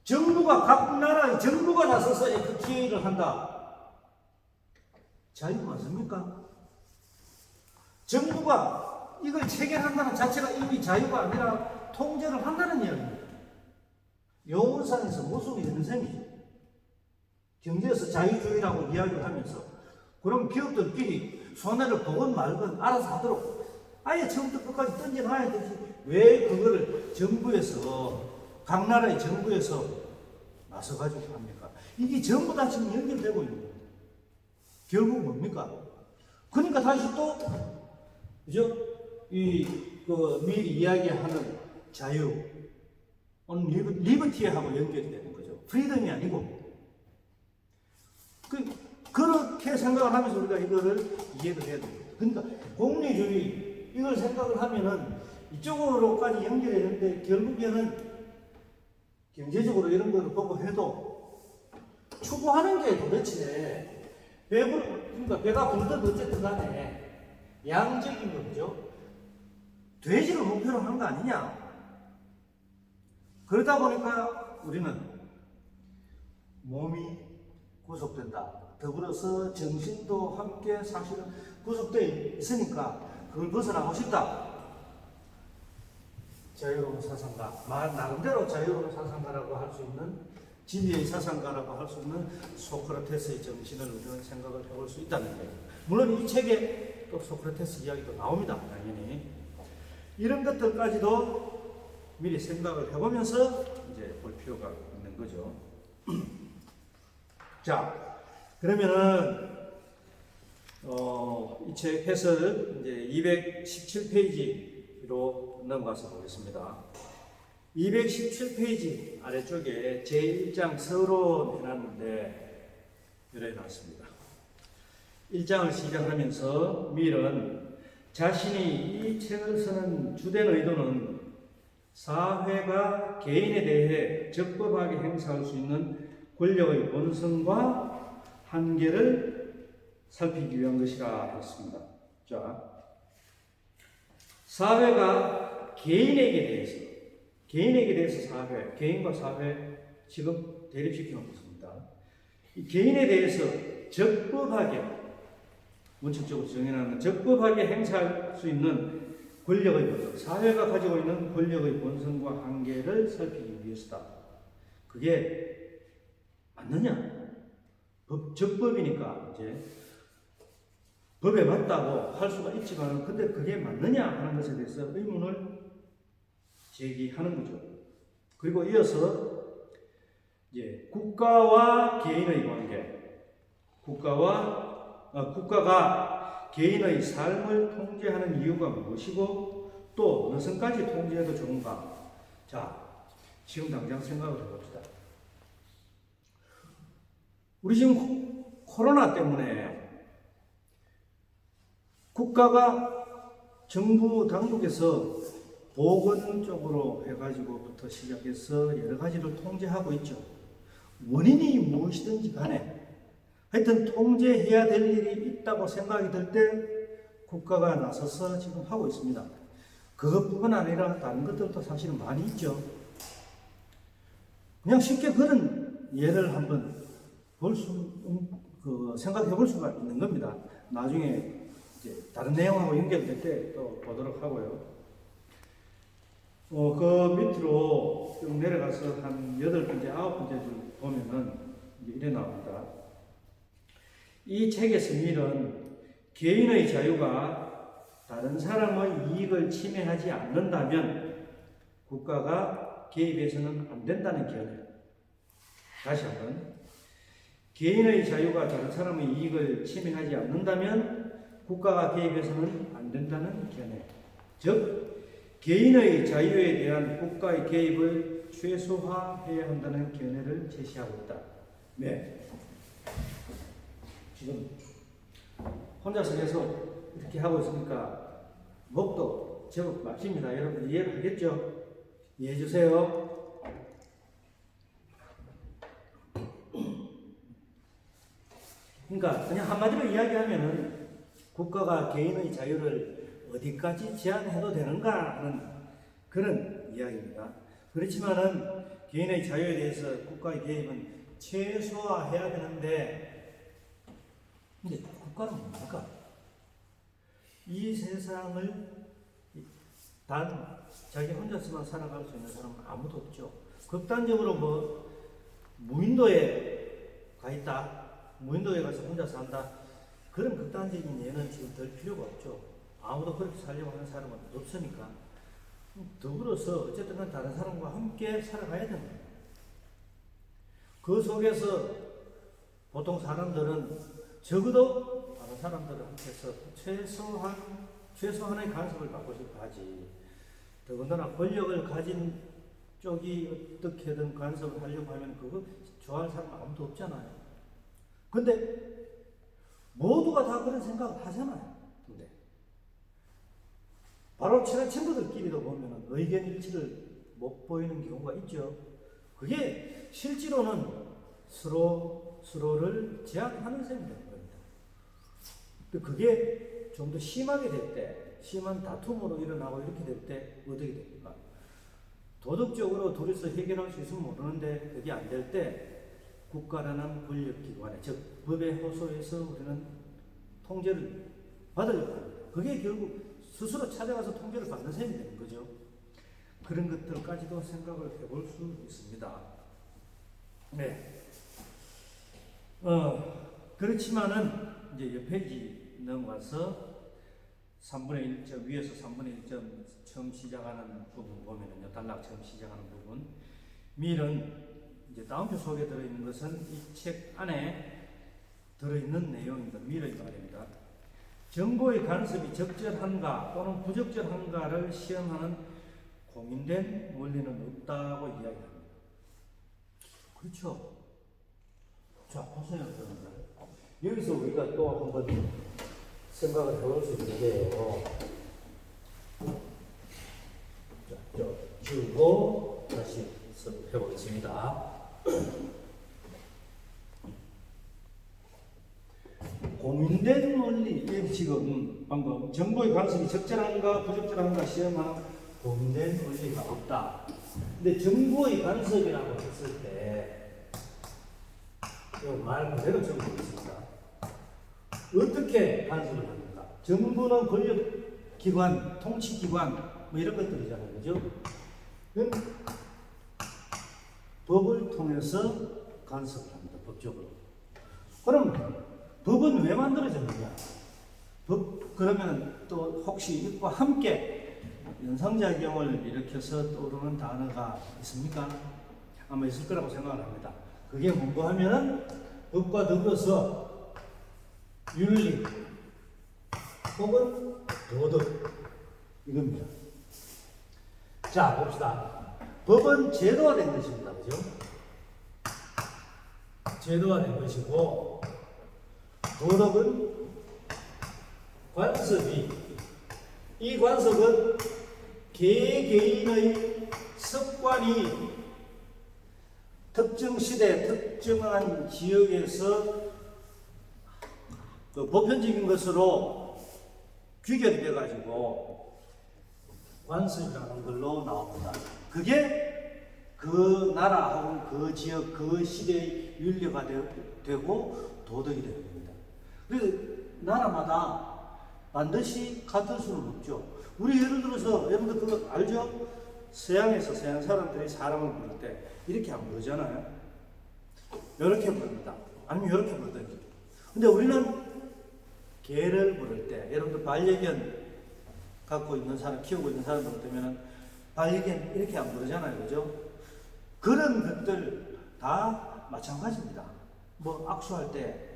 정부가, 각 나라의 정부가 나서서 FTA를 한다. 자유 맞습니까? 정부가 이걸 체결한다는 자체가 이미 자유가 아니라 통제를 한다는 이야기입니다. 용어상에서 모순이 되는 셈이죠. 경제에서 자유주의라고 이야기를 하면서 그럼 기업들끼리 손해를 보건 말건 알아서 하도록 아예 처음부터 끝까지 던져놔야 되지. 왜 그거를 정부에서 각 나라의 정부에서 나서가지고 합니까? 이게 전부 다 지금 연결되고 있는 겁니다. 결국 뭡니까? 그러니까 다시 또, 그죠? 미리 이야기하는 자유, 리버티하고 연결이 되는 거죠. 프리덤이 아니고. 그렇게 생각을 하면서 우리가 이거를 이해를 해야 됩니다. 그러니까 공리주의, 이걸 생각을 하면은 이쪽으로까지 연결했는데 결국에는 경제적으로 이런 걸 보고 해도 추구하는 게 도대체 그러니까 배가 부르든 어쨌든 간에 양적인 거죠. 돼지를 목표로 하는 거 아니냐. 그러다 보니까 우리는 몸이 구속된다. 더불어서 정신도 함께 사실은 구속되어 있으니까 그걸 벗어나고 싶다. 자유로운 사상가, 나름대로 자유로운 사상가라고 할 수 있는 진리의 사상가라고 할 수 있는 소크라테스의 정신을 우리는 생각을 해볼 수 있다는 거예요. 물론 이 책에 또 소크라테스 이야기도 나옵니다. 당연히 이런 것들까지도 미리 생각을 해보면서 이제 볼 필요가 있는 거죠. 자, 그러면은 이 책 해설 이제 217페이지로 넘어가서 보겠습니다. 217페이지 아래쪽에 제1장 서론 해놨는데 이래 놨습니다. 1장을 시작하면서 밀은 자신이 이 책을 쓰는 주된 의도는 사회가 개인에 대해 적법하게 행사할 수 있는 권력의 본성과 한계를 살피기 위한 것이라 했습니다. 자, 사회가 개인에게 대해서 사회, 개인과 사회 지금 대립시키는 것입니다. 이 개인에 대해서 적법하게, 원칙적으로 정해놓은 적법하게 행사할 수 있는 권력의 본성, 사회가 가지고 있는 권력의 본성과 한계를 살피기 위해서다. 그게 맞느냐? 적법이니까 이제 법에 맞다고 할 수가 있지만, 근데 그게 맞느냐 하는 것에 대해서 의문을 제기하는 거죠. 그리고 이어서 이제 국가와 개인의 관계, 국가가 개인의 삶을 통제하는 이유가 무엇이고 또 어느 선까지 통제해도 좋은가? 자, 지금 당장 생각을 해봅시다. 우리 지금 코로나 때문에 국가가 정부 당국에서 보건 쪽으로 해가지고부터 시작해서 여러 가지를 통제하고 있죠. 원인이 무엇이든지 간에 하여튼 통제해야 될 일이 있다고 생각이 들 때 국가가 나서서 지금 하고 있습니다. 그것뿐만 아니라 다른 것들도 사실은 많이 있죠. 그냥 쉽게 그런 예를 한번 생각해 볼 수가 있는 겁니다. 나중에 이제 다른 내용하고 연결될 때 또 보도록 하고요. 그 밑으로 쭉 내려가서 한 8번째, 9번째 줄 보면은 이래 나옵니다. 이 책에서 밀은 개인의 자유가 다른 사람의 이익을 침해하지 않는다면 국가가 개입해서는 안 된다는 견해. 다시 한번. 개인의 자유가 다른 사람의 이익을 침해하지 않는다면 국가가 개입해서는 안 된다는 견해. 즉, 개인의 자유에 대한 국가의 개입을 최소화해야 한다는 견해를 제시하고 있다. 네. 지금 혼자서 계속 이렇게 하고 있으니까 목도 제법 막힙니다. 여러분 이해를 하겠죠? 이해해 주세요. 그러니까 그냥 한마디로 이야기하면은 국가가 개인의 자유를 어디까지 제한해도 되는가 하는 그런 이야기입니다. 그렇지만은 개인의 자유에 대해서 국가의 개입은 최소화해야 되는데, 근데 국가는 뭡니까? 이 세상을 단 자기 혼자서만 살아갈 수 있는 사람은 아무도 없죠. 극단적으로 무인도에 가 있다, 무인도에 가서 혼자 산다, 그런 극단적인 예는 지금 들 필요가 없죠. 아무도 그렇게 살려고 하는 사람은 없으니까. 더불어서 어쨌든 다른 사람과 함께 살아가야 되는 거예요. 그 속에서 보통 사람들은 적어도 다른 사람들한테서 최소한의 간섭을 받고 싶어 하지. 더군다나 권력을 가진 쪽이 어떻게든 간섭을 하려고 하면 그거 좋아할 사람 아무도 없잖아요. 근데 모두가 다 그런 생각을 하잖아요. 근데 바로 친한 친구들끼리도 보면 의견 일치를 못 보이는 경우가 있죠. 그게 실제로는 서로를 제약하는 셈이 되는 겁니다. 그게 좀 더 심하게 될 때, 심한 다툼으로 일어나고 이렇게 될 때 어떻게 됩니까? 도덕적으로 둘이서 해결할 수 있으면 모르는데 그게 안 될 때 국가라는 권력기관에, 즉 법에 호소해서 우리는 통제를 받으려고 합니다. 그게 결국 스스로 찾아가서 통제를 받는 셈이 되는 거죠. 그런 것들까지도 생각을 해볼 수 있습니다. 네. 그렇지만은 이제 옆 페이지 넘어가서 3분의 1점 위에서 3분의 1점 처음 시작하는 부분 보면은요, 단락 처음 시작하는 부분. 밀은 이제 다음표 속에 들어있는 것은 이 책 안에 들어있는 내용입니다. 밀의 말입니다. 정보의 간섭이 적절한가 또는 부적절한가를 시험하는 공인된 원리는 없다고 이야기합니다. 그렇죠. 자, 보세요, 여러분들. 여기서 우리가 또 한번 생각을 해볼 수 있는 게요. 자, 주고 다시 해보겠습니다. 공인된 원리, 지금 방금 정보의 간섭이 적절한가 부적절한가 시험하는 공인된 원리가 없다. 근데 정보의 간섭이라고 했을 때 말 그대로 적고 있습니다. 어떻게 간섭을 합니까? 정부는 권력기관, 통치기관 뭐 이런 것들이잖아요. 그죠? 법을 통해서 간섭을 합니다. 법적으로. 그럼 법은 왜 만들어졌느냐? 그러면 또 혹시 이것과 함께 연상작용을 일으켜서 떠오르는 단어가 있습니까? 아마 있을 거라고 생각을 합니다. 그게 뭔가 하면은 법과 더불어서 윤리 혹은 도덕 이겁니다. 자, 봅시다. 법은 제도화된 것입니다. 그죠? 제도화된 것이고, 도덕은 관습이, 이 관습은 개개인의 습관이 특정 시대, 특정한 지역에서 그 보편적인 것으로 귀결이 돼가지고 관습이라는 걸로 나옵니다. 그게 그 나라 혹은 그 지역, 그 시대의 윤리가 되고 도덕이 되는 겁니다. 그래서 나라마다 반드시 같을 수는 없죠. 우리 예를 들어서, 여러분들 그거 알죠? 서양에서 서양 사람들이 사람을 부를 때 이렇게 안 부르잖아요. 이렇게 부릅니다. 아니면 이렇게 부르든지. 근데 우리는 개를 부를 때, 여러분들 반려견 갖고 있는 사람, 키우고 있는 사람들 때문에 반려견 이렇게 안 부르잖아요. 그죠? 그런 것들 다 마찬가지입니다. 뭐 악수할 때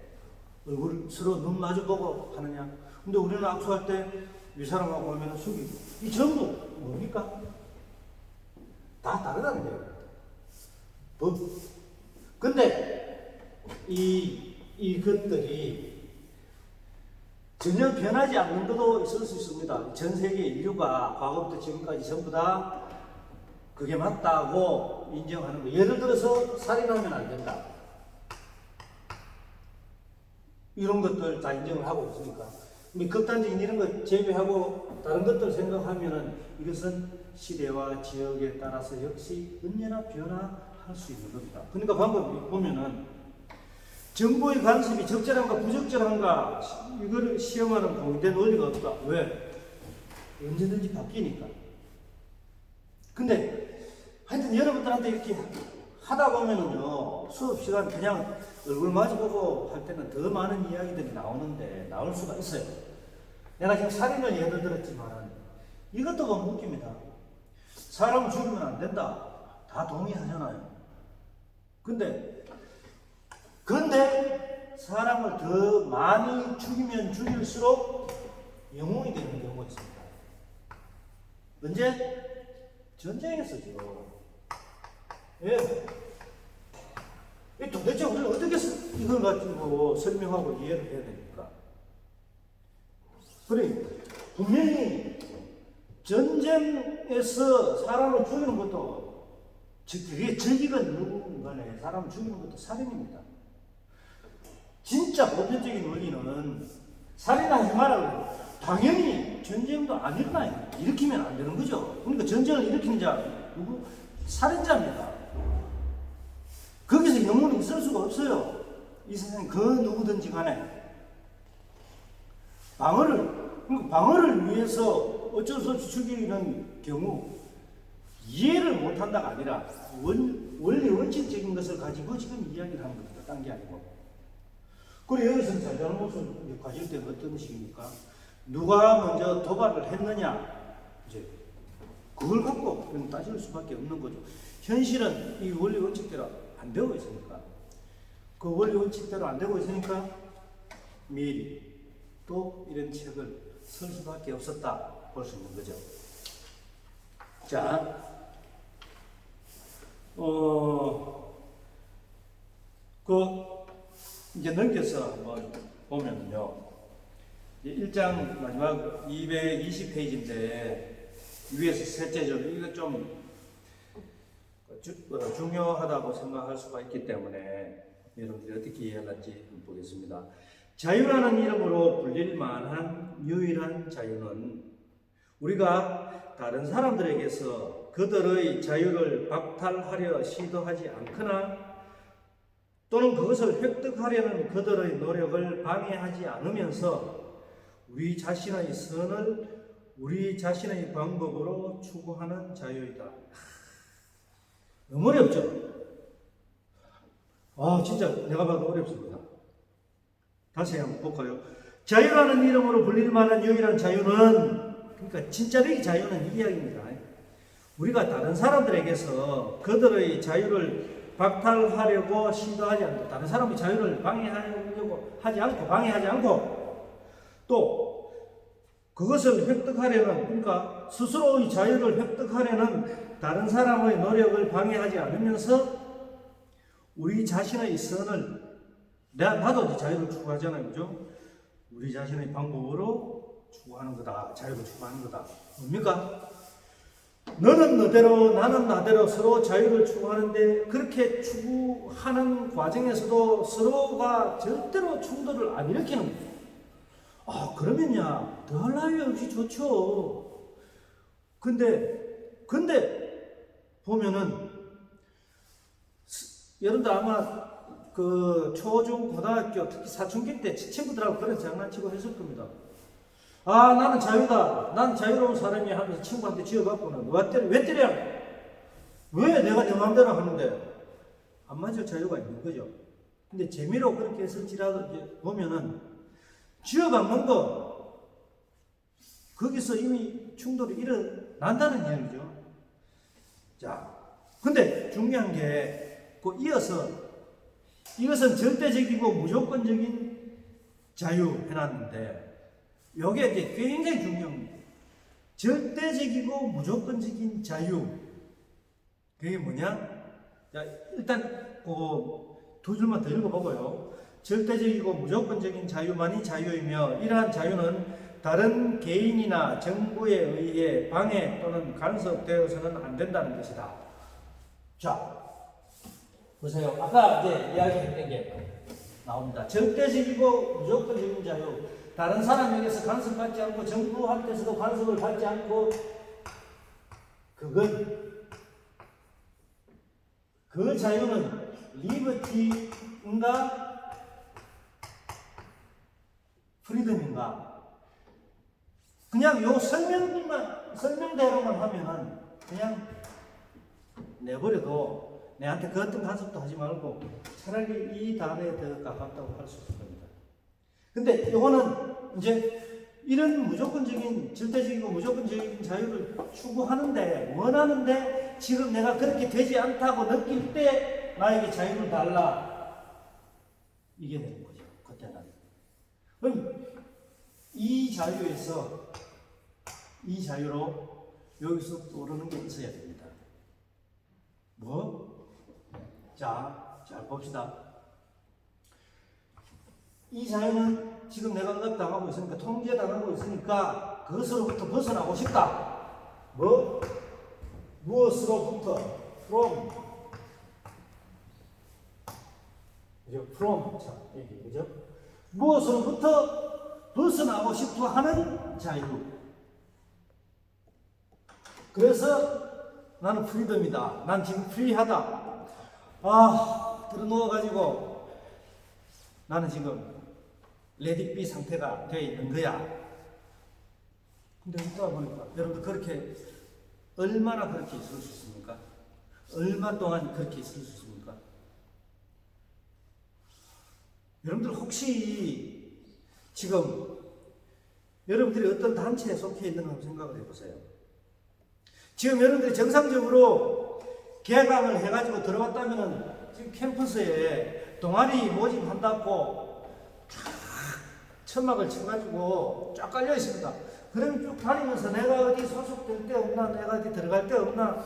얼굴 서로 눈 마주보고 하느냐. 근데 우리는 악수할 때 이 사람하고 오면 숙이고. 이 전부 뭡니까? 다 다르다는 거예요. 법. 근데 이것들이 전혀 변하지 않는 것도 있을 수 있습니다. 전 세계 인류가 과거부터 지금까지 전부 다 그게 맞다고 인정하는 거. 예를 들어서 살인하면 안 된다. 이런 것들 다 인정을 하고 있으니까. 극단적인 이런 거 제외하고 다른 것들 생각하면은 이것은 시대와 지역에 따라서 역시 언제나 변화할 수 있는 겁니다. 그러니까 방금 보면은 정보의 간섭이 적절한가 부적절한가 이거를 시험하는 공인된 원리가 없다. 왜? 언제든지 바뀌니까. 근데 하여튼 여러분들한테 이렇게 하다 보면은요, 수업 시간 그냥 얼굴 마주보고 할 때는 더 많은 이야기들이 나올 수가 있어요. 내가 지금 살인을 예를 들었지만 이것도 너무 웃깁니다. 사람 죽이면 안 된다. 다 동의하잖아요. 근데 사람을 더 많이 죽이면 죽일수록 영웅이 되는 경우가 있습니다. 언제? 전쟁에서죠. 예. 도대체 우리가 어떻게 이걸 가지고 설명하고 이해를 해야 됩니까? 그래, 분명히 전쟁에서 사람을 죽이는 것도, 그게 적이건 누구건 간에 사람을 죽이는 것도 살인입니다. 진짜 보편적인 원리는 살인하지 말라고. 당연히 전쟁도 안 일어나요. 일으키면 안 되는 거죠. 그러니까 전쟁을 일으키는 자, 누구? 살인자입니다. 거기서 영혼이 있을 수가 없어요. 이 세상에 그 누구든지 간에. 방어를 위해서 어쩔 수 없이 죽이는 경우 이해를 못한다가 아니라 원리 원칙적인 것을 가지고 지금 이야기를 하는 겁니다. 딴 게 아니고. 그리고 여기서 잘못을 가질 때 어떤 식입니까? 누가 먼저 도발을 했느냐, 이제 그걸 갖고 따질 수밖에 없는 거죠. 현실은 이 원리 원칙대로 안 되고 있으니까, 그 원리 원칙대로 안 되고 있으니까 미리 또 이런 책을 쓸 수밖에 없었다 볼 수 있는 거죠. 자, 이제 넘겨서 한번 보면요. 1장 마지막 220페이지인데, 위에서 셋째 절, 이거 좀 중요하다고 생각할 수가 있기 때문에 여러분들이 어떻게 이해할지 한번 보겠습니다. 자유라는 이름으로 불릴 만한 유일한 자유는 우리가 다른 사람들에게서 그들의 자유를 박탈하려 시도하지 않거나 또는 그것을 획득하려는 그들의 노력을 방해하지 않으면서 우리 자신의 선을 우리 자신의 방법으로 추구하는 자유이다. 너무 어렵죠? 진짜 내가 봐도 어렵습니다. 다시 한번 볼까요? 자유라는 이름으로 불릴 만한 유일한 자유는, 그러니까 진짜의 자유는 이 이야기입니다. 우리가 다른 사람들에게서 그들의 자유를 박탈하려고 시도하지 않고, 다른 사람의 자유를 방해하려고 하지 않고, 방해하지 않고, 또 그것을 획득하려는, 그러니까 스스로의 자유를 획득하려는 다른 사람의 노력을 방해하지 않으면서 우리 자신의 선을, 나도 이제 자유를 추구하잖아요, 그죠? 우리 자신의 방법으로 추구하는 거다. 자유를 추구하는 거다. 뭡니까? 너는 너대로, 나는 나대로 서로 자유를 추구하는데, 그렇게 추구하는 과정에서도 서로가 절대로 충돌을 안 일으키는 거예요. 그러면야 더 나위 없이 좋죠. 근데 보면은 여러분들 아마 그 초중 고등학교 특히 사춘기 때 친구들하고 그런 장난치고 했을 겁니다. 나는 자유다, 난 자유로운 사람이 하면서 친구한테 지어갖고는 왜 때려? 왜 내가 내 마음대로 하는데? 안 맞을 자유가 있는 거죠. 근데 재미로 그렇게 했을지라도 이제 보면은 지어박는 거, 거기서 이미 충돌이 일어난다는 이야기죠. 자, 근데 중요한 게, 이어서, 이것은 절대적이고 무조건적인 자유 해놨는데, 요게 이제 굉장히 중요합니다. 절대적이고 무조건적인 자유. 그게 뭐냐? 자, 일단, 두 줄만 더 읽어보고요. 절대적이고 무조건적인 자유만이 자유이며, 이러한 자유는 다른 개인이나 정부에 의해 방해 또는 간섭되어서는 안 된다는 것이다. 자, 보세요. 아까 이제 이야기했던 게 나옵니다. 절대적이고 무조건적인 자유. 다른 사람에게서 간섭받지 않고, 정부한테서도 간섭을 받지 않고, 그 자유는 리버티인가 프리덤인가? 그냥 요 설명대로만 하면은 그냥 내버려도 내한테 그 어떤 간섭도 하지 말고 차라리 이 단어에 더 가깝다고 할 수 있을 겁니다. 근데 요거는 이제 이런 무조건적인, 절대적이고 무조건적인 자유를 추구하는데, 원하는데, 지금 내가 그렇게 되지 않다고 느낄 때 나에게 자유를 달라. 이게 되는 거죠. 그때는. 그럼 이 자유로 여기서 떠오르는 게 있어야 됩니다. 자, 잘 봅시다. 이 자유는 지금 내가 억압당하고 있으니까, 통제당하고 있으니까 그것으로부터 벗어나고 싶다. 무엇으로부터? from. 그죠? from. 자, 여기, 그죠? 무엇으로부터 벗어나고 싶어 하는 자유. 그래서 나는 프리덤이다. 난 지금 프리하다. 들어 누워가지고 나는 지금 레디비 상태가 되어 있는 거야. 근데 있다 보니까 여러분들 그렇게 얼마나 그렇게 있을 수 있습니까? 얼마 동안 그렇게 있을 수 있습니까? 여러분들 혹시 지금 여러분들이 어떤 단체에 속해 있는가 한번 생각을 해보세요. 지금 여러분들이 정상적으로 개강을 해가지고 들어갔다면 지금 캠퍼스에 동아리 모집한다고 쫙 천막을 쳐가지고 쫙 깔려 있습니다. 그럼 쭉 다니면서 내가 어디 소속될 데 없나, 내가 어디 들어갈 데 없나,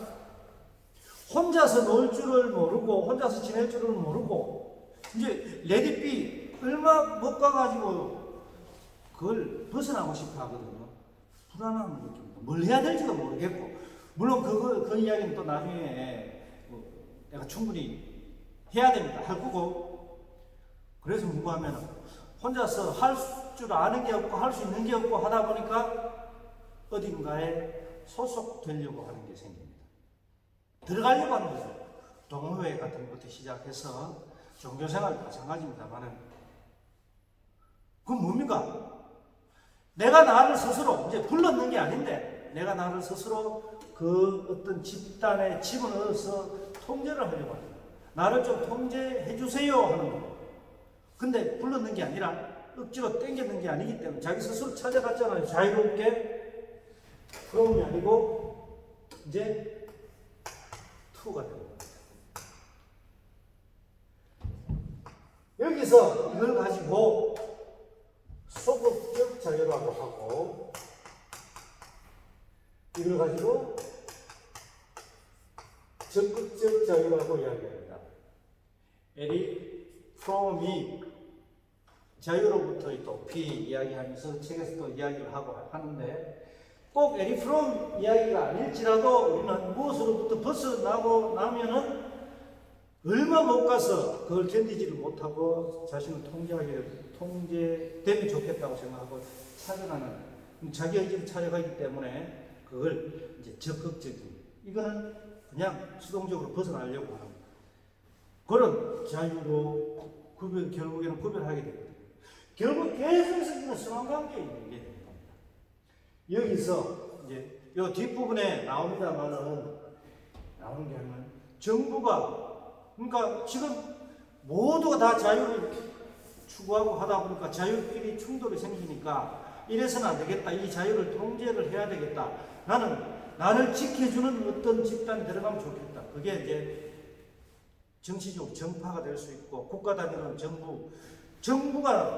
혼자서 놀 줄을 모르고 혼자서 지낼 줄을 모르고 이제 레디비 얼마 못 가가지고 그걸 벗어나고 싶어 하거든요. 불안한 느낌입니다. 뭘 해야 될지도 모르겠고, 물론 그 이야기는 또 나중에 내가 충분히 해야 됩니다. 할 거고. 그래서 무고하면 혼자서 할 줄 아는 게 없고 할 수 있는 게 없고 하다 보니까 어딘가에 소속되려고 하는 게 생깁니다. 들어가려고 하는 거죠. 동호회 같은 것부터 시작해서 종교생활도 마찬가지입니다만은, 그건 뭡니까? 내가 나를 스스로 이제 불렀는 게 아닌데 내가 나를 스스로 그 어떤 집단에 집어넣어서 통제를 하려고 합니다. 나를 좀 통제해 주세요 하는 거. 근데 불렀는 게 아니라 억지로 땡겼는 게 아니기 때문에 자기 스스로 찾아갔잖아요. 자유롭게. 그럼이 아니고 이제 투가 되는 겁니다. 여기서 이걸 가지고 소극적 자유라고 하고, 이걸 가지고 적극적 자유라고 이야기합니다. 에릭 프롬이 자유로부터의 도피 이야기하면서 책에서 또 이야기를 하고 하는데, 꼭 에릭 프롬 이야기가 아닐지라도 우리는 무엇으로부터 벗어나고 나면은 얼마 못 가서 그걸 견디지를 못하고 자신을 통제되면 좋겠다고 생각하고 찾아가는, 자기 의지를 찾아가기 때문에 그걸 이제 적극적인, 이거는 그냥 수동적으로 벗어나려고 하는 그런 자유로 결국에는 구별하게 됩니다. 결국 계속해서 이런 상관관계에 있는 게 됩니다. 여기서 이제 이 뒷부분에 나옵니다만은, 나오는 게 하면 정부가, 그러니까 지금 모두가 다 자유를 추구하고 하다 보니까 자유끼리 충돌이 생기니까 이래서는 안 되겠다. 이 자유를 통제를 해야 되겠다. 나를 지켜주는 어떤 집단이 들어가면 좋겠다. 그게 이제 정치적 정파가 될 수 있고, 국가 단위로는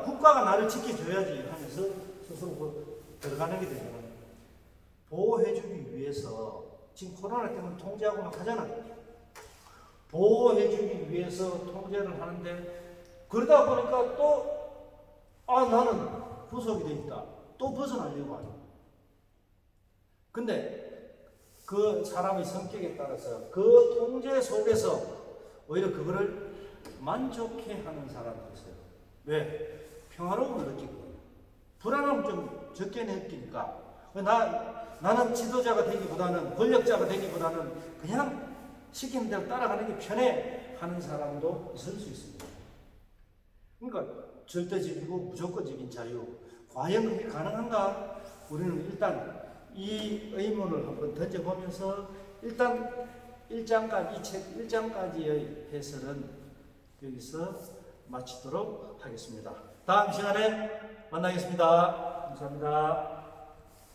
국가가 나를 지켜줘야지 하면서 스스로 들어가는 게 되잖아요. 보호해주기 위해서, 지금 코로나 때문에 통제하고 막 하잖아요. 보호해주기 위해서 통제를 하는데, 그러다 보니까 또, 나는 구속이 돼 있다. 또 벗어나려고 하죠. 근데 그 사람의 성격에 따라서 그 통제 속에서 오히려 그거를 만족해 하는 사람도 있어요. 왜? 평화로움을 느끼고, 불안함을 좀 적게 느끼니까. 나는 지도자가 되기보다는, 권력자가 되기보다는 그냥 시키는 대로 따라가는 게 편해 하는 사람도 있을 수 있습니다. 그러니까 절대적이고 무조건적인 자유, 과연 그게 가능한가? 우리는 일단 이 의문을 한번 던져보면서 일단 1장까지, 이 책 1장까지의 해설은 여기서 마치도록 하겠습니다. 다음 시간에 만나겠습니다. 감사합니다.